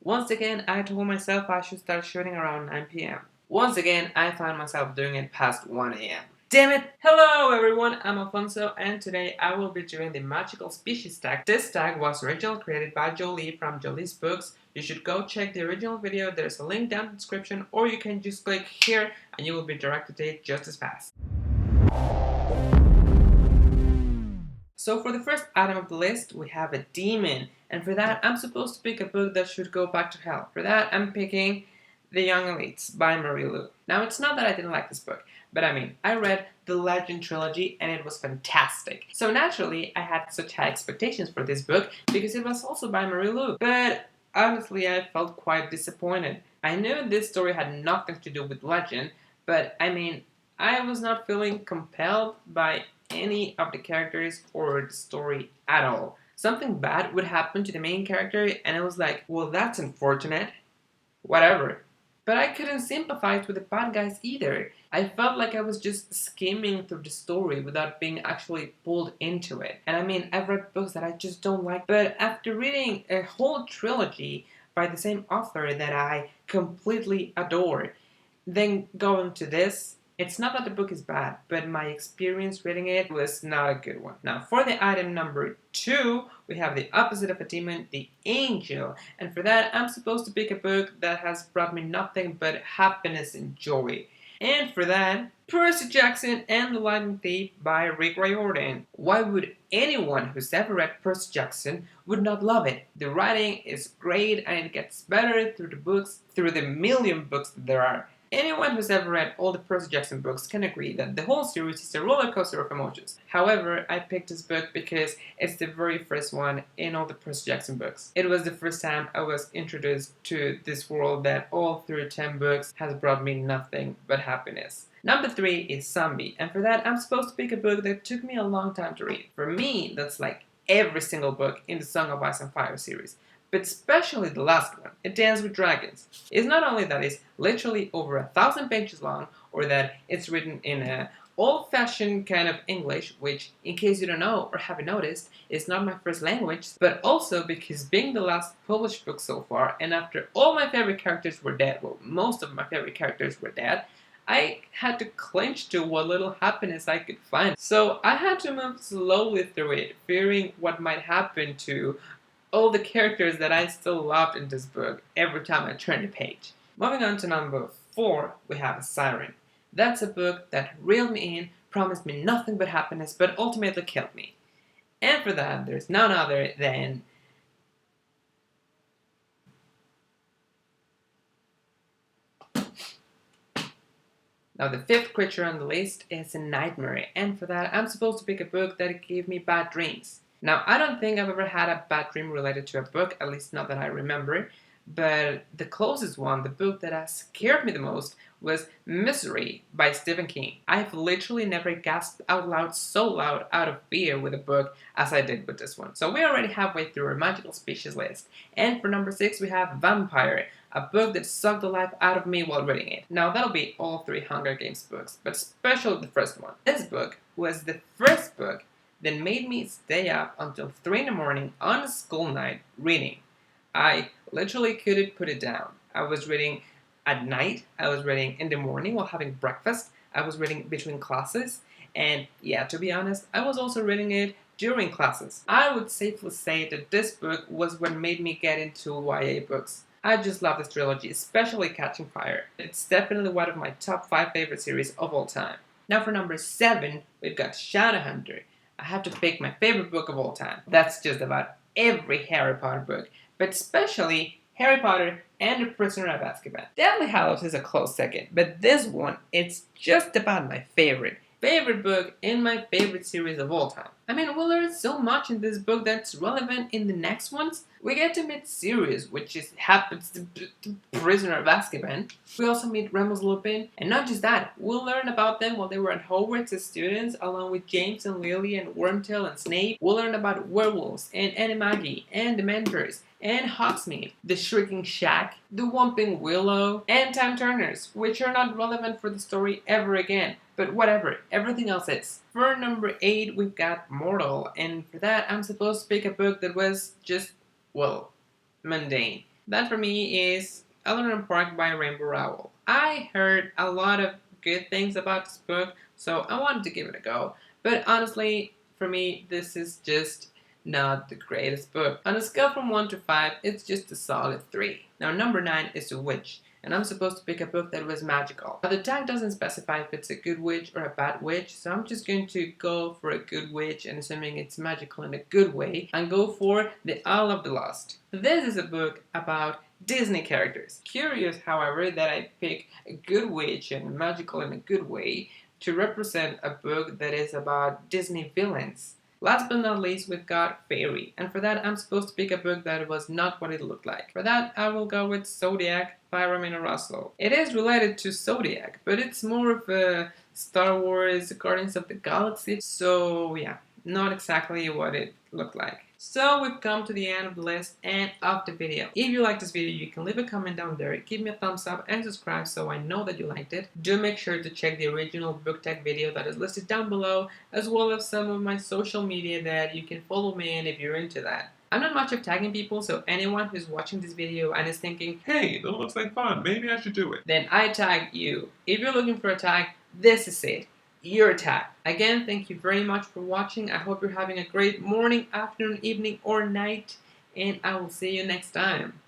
Once again, I told myself I should start shooting around 9 p.m. Once again, I found myself doing it past 1 a.m. Damn it! Hello everyone, I'm Alfonso, and today I will be doing the magical species tag. This tag was originally created by Jolie from Jolie's Books. You should go check the original video, there's a link down in the description, or you can just click here and you will be directed to it just as fast. So for the first item of the list, we have a demon. And for that, I'm supposed to pick a book that should go back to hell. For that, I'm picking The Young Elites by Marie Lu. Now, it's not that I didn't like this book, but I mean, I read the Legend trilogy and it was fantastic. So naturally, I had such high expectations for this book because it was also by Marie Lu. But honestly, I felt quite disappointed. I knew this story had nothing to do with Legend, but I mean, I was not feeling compelled by any of the characters or the story at all. Something bad would happen to the main character and I was like, well, that's unfortunate. Whatever. But I couldn't sympathize with the bad guys either. I felt like I was just skimming through the story without being actually pulled into it. And I mean, I've read books that I just don't like, but after reading a whole trilogy by the same author that I completely adore, then going to this, it's not that the book is bad, but my experience reading it was not a good one. Now, for the item number 2, we have the opposite of a demon, the angel. And for that, I'm supposed to pick a book that has brought me nothing but happiness and joy. And for that, Percy Jackson and the Lightning Thief by Rick Riordan. Why would anyone who's ever read Percy Jackson would not love it? The writing is great and it gets better through the books, through the million books that there are. Anyone who's ever read all the Percy Jackson books can agree that the whole series is a roller coaster of emotions. However, I picked this book because it's the very first one in all the Percy Jackson books. It was the first time I was introduced to this world that all through 10 books has brought me nothing but happiness. Number 3 is Zombie, and for that I'm supposed to pick a book that took me a long time to read. For me, that's like every single book in the Song of Ice and Fire series. But especially the last one, A Dance with Dragons. It's not only that it's literally over 1,000 pages long, or that it's written in a old-fashioned kind of English, which, in case you don't know or haven't noticed, is not my first language, but also because being the last published book so far, and after all my favorite characters were dead, well, most of my favorite characters were dead, I had to cling to what little happiness I could find. So I had to move slowly through it, fearing what might happen to all the characters that I still loved in this book every time I turned the page. Moving on to number 4, we have Siren. That's a book that reeled me in, promised me nothing but happiness, but ultimately killed me. And for that, there's none other than Now the 5th creature on the list is a nightmare, and for that I'm supposed to pick a book that gave me bad dreams. Now, I don't think I've ever had a bad dream related to a book, at least not that I remember, but the closest one, the book that has scared me the most, was Misery by Stephen King. I've literally never gasped out loud so loud out of fear with a book as I did with this one. So we're already halfway through our magical species list. And for number 6, we have Vampire, a book that sucked the life out of me while reading it. Now, that'll be all 3 Hunger Games books, but especially the first one. This book was the first book that made me stay up until 3 in the morning on a school night reading. I literally couldn't put it down. I was reading at night, I was reading in the morning while having breakfast, I was reading between classes, and yeah, to be honest, I was also reading it during classes. I would safely say that this book was what made me get into YA books. I just love this trilogy, especially Catching Fire. It's definitely one of my top 5 favorite series of all time. Now for number 7, we've got Shadowhunter. I have to pick my favorite book of all time. That's just about every Harry Potter book, but especially Harry Potter and the Prisoner of Azkaban. Deathly Hallows is a close second, but this one, it's just about my favorite book in my favorite series of all time. I mean, we learn so much in this book that's relevant in the next ones. We get to meet Sirius, which happens to be the Prisoner of Azkaban. We also meet Remus Lupin, and not just that, we'll learn about them while they were at Hogwarts as students, along with James and Lily and Wormtail and Snape. We'll learn about werewolves, and Animagi, and Dementors, and Hogsmeade, the Shrieking Shack, the Whomping Willow, and Time Turners, which are not relevant for the story ever again. But whatever, everything else is. For number 8, we've got Mortal, and for that I'm supposed to pick a book that was just, well, mundane. That for me is Eleanor Park by Rainbow Rowell. I heard a lot of good things about this book, so I wanted to give it a go. But honestly, for me, this is just not the greatest book. On a scale from 1 to 5, it's just a solid 3. Now, number 9 is A Witch, and I'm supposed to pick a book that was magical. Now, the tag doesn't specify if it's a good witch or a bad witch, so I'm just going to go for a good witch, and assuming it's magical in a good way, and go for The Isle of the Lost. This is a book about Disney characters. Curious, however, that I pick a good witch and magical in a good way to represent a book that is about Disney villains. Last but not least, we've got Faerie, and for that I'm supposed to pick a book that was not what it looked like. For that, I will go with Zodiac by Ramina Russell. It is related to Zodiac, but it's more of a Star Wars Guardians of the Galaxy, so yeah, not exactly what it looked like. So we've come to the end of the list and of the video. If you like this video, you can leave a comment down there, give me a thumbs up and subscribe so I know that you liked it. Do make sure to check the original Booktag video that is listed down below, as well as some of my social media that you can follow me in if you're into that. I'm not much of tagging people, so anyone who's watching this video and is thinking, hey, that looks like fun, maybe I should do it, then I tag you. If you're looking for a tag, this is it. Your tag. Again, thank you very much for watching. I hope you're having a great morning, afternoon, evening, or night, and I will see you next time.